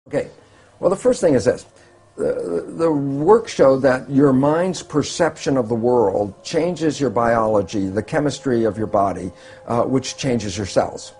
Okay, well, the first thing is this. The work showed that your mind's perception of the world changes your biology, the chemistry of your body, which changes your cells.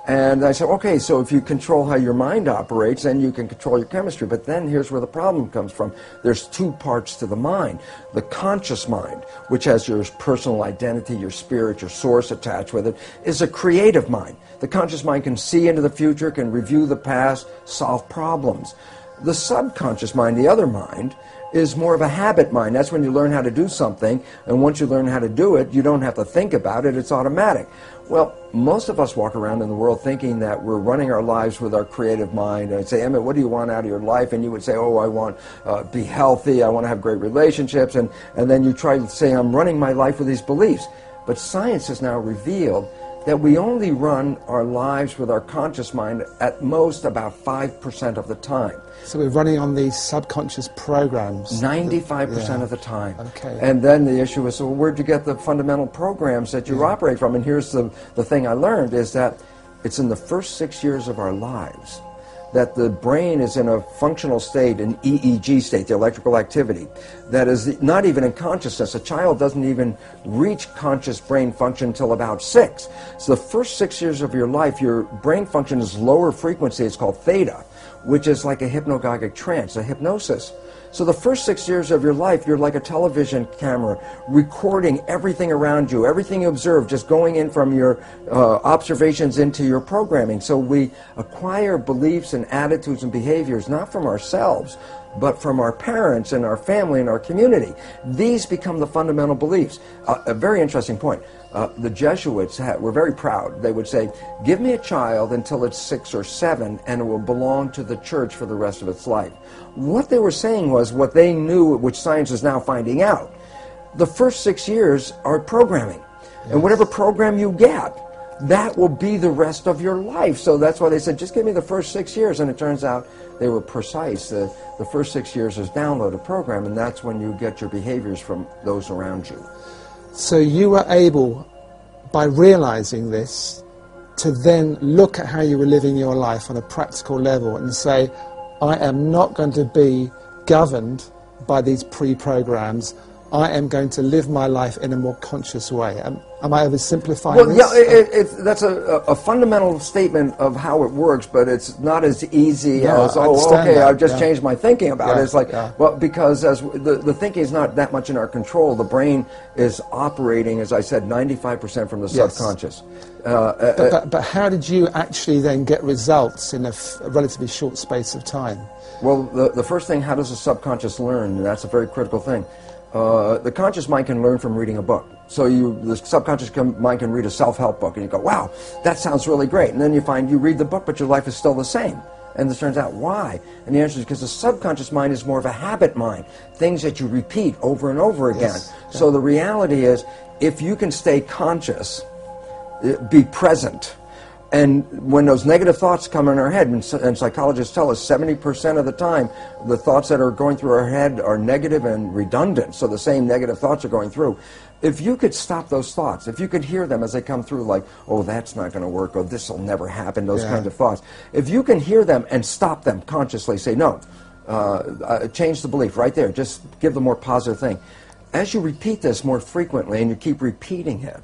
And I said, okay, so if you control how your mind operates, then you can control your chemistry. But then here's where the problem comes from. There's two parts to the mind. The conscious mind, which has your personal identity, your spirit, your source attached with it, is a creative mind. The conscious mind can see into the future, can review the past, solve problems. The subconscious mind, the other mind, is more of a habit mind. That's when you learn how to do something, and once you learn how to do it, you don't have to think about it, it's automatic. Well, most of us walk around in the world thinking that we're running our lives with our creative mind. And I'd say, Emmett, what do you want out of your life? And you would say, oh, I want to be healthy, I want to have great relationships, and then you try to say, I'm running my life with these beliefs. But science has now revealed that we only run our lives with our conscious mind at most about 5% of the time. So we're running on these subconscious programs? 95% of the time. Okay. And then the issue is, so where'd you get the fundamental programs that you operate from? And here's the thing I learned is that it's in the first 6 years of our lives that the brain is in a functional state, an EEG state, the electrical activity, that is not even in consciousness. A child doesn't even reach conscious brain function until about 6. So the first 6 years of your life, your brain function is lower frequency. It's called theta, which is like a hypnagogic trance, a hypnosis. So the first 6 years of your life, you're like a television camera, recording everything around you, everything you observe, just going in from your observations into your programming. So we acquire beliefs and attitudes and behaviors, not from ourselves, but from our parents and our family and our community. These become the fundamental beliefs. A very interesting point. The Jesuits were very proud. They would say, give me a child until it's 6 or 7 and it will belong to the church for the rest of its life. What they were saying was what they knew, which science is now finding out. The first 6 years are programming. Yes. And whatever program you get, that will be the rest of your life. So that's why they said, just give me the first 6 years. And it turns out they were precise. The first 6 years is download a program, and that's when you get your behaviors from those around you. So you were able, by realizing this, to then look at how you were living your life on a practical level and say, I am not going to be governed by these pre-programs. I am going to live my life in a more conscious way. Am I oversimplifying this? Yeah, that's a fundamental statement of how it works, but it's not as easy as, I've just changed my thinking about it. It's like, well, because as the thinking is not that much in our control. The brain is operating, as I said, 95% from the subconscious. But how did you actually then get results in a relatively short space of time? Well, the first thing, how does the subconscious learn? And that's a very critical thing. The conscious mind can learn from reading a book. So the subconscious mind can read a self-help book, and you go, wow, that sounds really great. And then you find you read the book, but your life is still the same. And it turns out, why? And the answer is because the subconscious mind is more of a habit mind, things that you repeat over and over again. Yes. So the reality is, if you can stay conscious, be present, and when those negative thoughts come in our head, and psychologists tell us 70% of the time, the thoughts that are going through our head are negative and redundant, so the same negative thoughts are going through. If you could stop those thoughts, if you could hear them as they come through, like, oh, that's not going to work, or this will never happen, those kinds of thoughts. If you can hear them and stop them consciously, say, no, change the belief right there, just give the more positive thing. As you repeat this more frequently and you keep repeating it,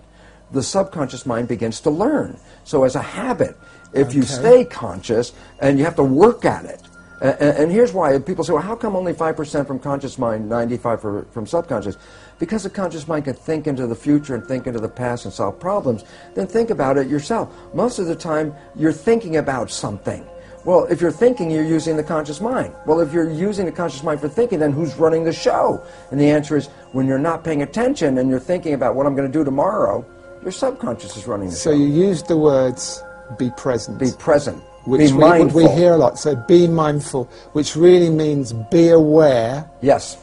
the subconscious mind begins to learn. So as a habit, if you stay conscious, and you have to work at it, and here's why people say, well, how come only 5% from conscious mind, 95% from subconscious? Because the conscious mind can think into the future and think into the past and solve problems. Then think about it yourself. Most of the time, you're thinking about something. Well, if you're thinking, you're using the conscious mind. Well, if you're using the conscious mind for thinking, then who's running the show? And the answer is, when you're not paying attention and you're thinking about what I'm going to do tomorrow, your subconscious is running the show. So you used the words, be present. Be present. Which be mindful. We hear a lot. So be mindful, which really means be aware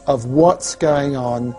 of what's going on.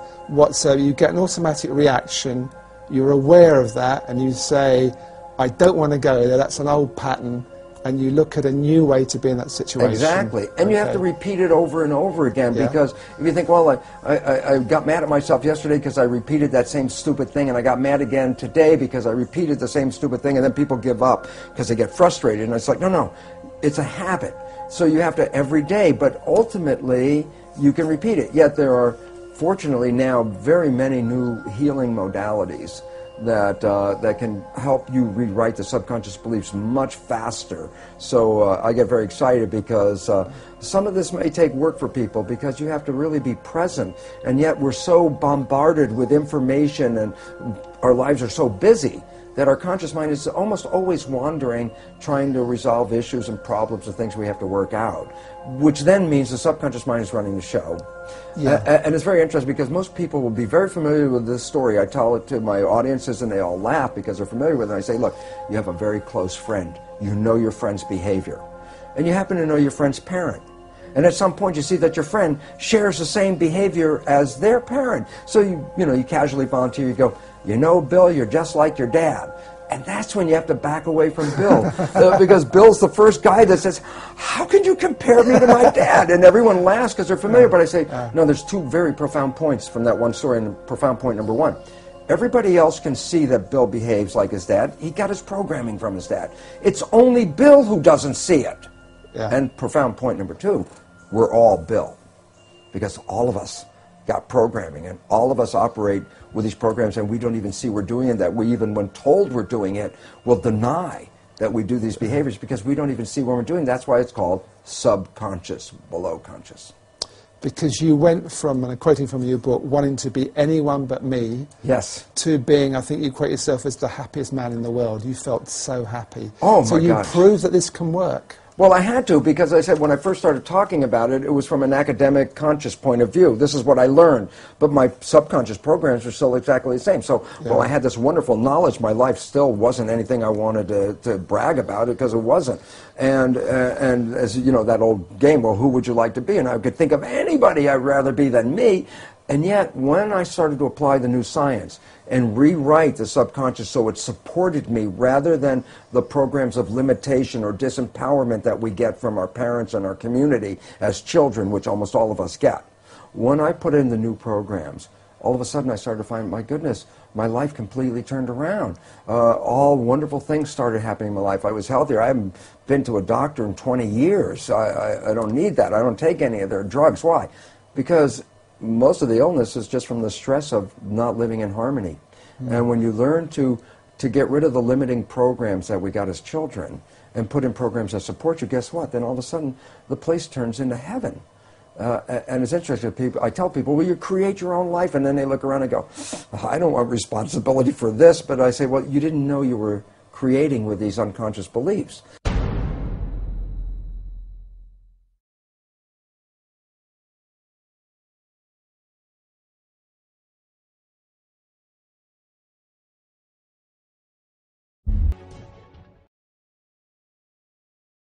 So you get an automatic reaction, you're aware of that, and you say, I don't want to go there, that's an old pattern, and you look at a new way to be in that situation. Exactly. And you have to repeat it over and over again, because if you think, well, I got mad at myself yesterday because I repeated that same stupid thing, and I got mad again today because I repeated the same stupid thing, and then people give up because they get frustrated. And it's like, no, it's a habit. So you have to every day, but ultimately you can repeat it. Yet there are, fortunately now, very many new healing modalities that can help you rewrite the subconscious beliefs much faster. So I get very excited because some of this may take work for people because you have to really be present, and yet we're so bombarded with information and our lives are so busy that our conscious mind is almost always wandering, trying to resolve issues and problems and things we have to work out, which then means the subconscious mind is running the show. Yeah. And it's very interesting because most people will be very familiar with this story. I tell it to my audiences and they all laugh because they're familiar with it. And I say, look, you have a very close friend. You know your friend's behavior. And you happen to know your friend's parent. And at some point you see that your friend shares the same behavior as their parent. So you casually volunteer, you go, you know, Bill, you're just like your dad. And that's when you have to back away from Bill. Because Bill's the first guy that says, how can you compare me to my dad? And everyone laughs because they're familiar. But I say, no, there's two very profound points from that one story. And profound point number one, everybody else can see that Bill behaves like his dad. He got his programming from his dad. It's only Bill who doesn't see it. Yeah. And profound point number two, we're all Bill. Because all of us got programming, and all of us operate with these programs, and we don't even see we're doing it. That we, even when told we're doing it, will deny that we do these behaviors because we don't even see when we're doing it. That's why it's called subconscious, below conscious. Because you went from, and I'm quoting from your book, wanting to be anyone but me, yes, to being, I think you quote yourself as the happiest man in the world. You felt so happy. Oh my So you gosh. proved that this can work. Well, I had to, because I said when I first started talking about it, it was from an academic, conscious point of view. This is what I learned. But my subconscious programs were still exactly the same. So while I had this wonderful knowledge, my life still wasn't anything I wanted to brag about it, because it wasn't. And as you know, that old game, well, who would you like to be? And I could think of anybody I'd rather be than me. And yet, when I started to apply the new science and rewrite the subconscious so it supported me rather than the programs of limitation or disempowerment that we get from our parents and our community as children, which almost all of us get, when I put in the new programs, all of a sudden I started to find, my goodness, my life completely turned around. All wonderful things started happening in my life. I was healthier. I haven't been to a doctor in 20 years. I don't need that. I don't take any of their drugs. Why? Because most of the illness is just from the stress of not living in harmony. And when you learn to get rid of the limiting programs that we got as children and put in programs that support you, guess what? Then all of a sudden the place turns into heaven. And it's interesting, I tell people, well, you create your own life, and then they look around and go, I don't want responsibility for this, but I say, well, you didn't know you were creating with these unconscious beliefs.